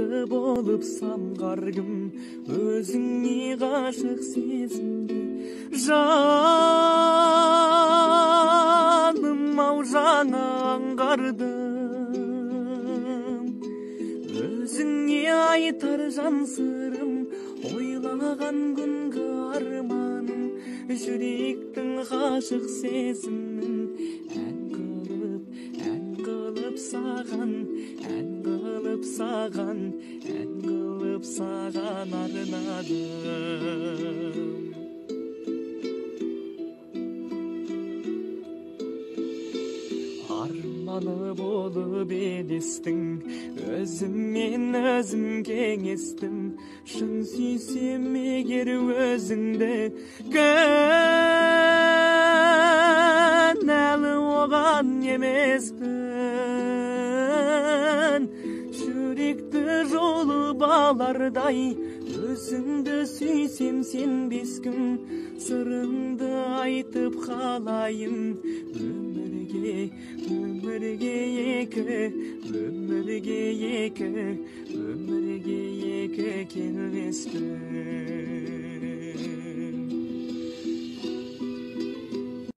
арманы болып самғар кім, өзіңе ғашық сезімді. Жаным ау жаңа аңғардым, өзіңе айтар жан сырым, ойлаған күнгі арманым, жүректің ғашық сезімін ән қылып саған, ән қылып саған, ән қылып саған арнадым. Арманы болып елестің, өзіммен өзім кеңестім, шын сүйсем егер өзіңді, кінәлі оған емеспін. Жүректі жұлып алардай, өзіңді сүйсем сенбес күн, сырымды айтып қалайын, өмірге екі келмеспін.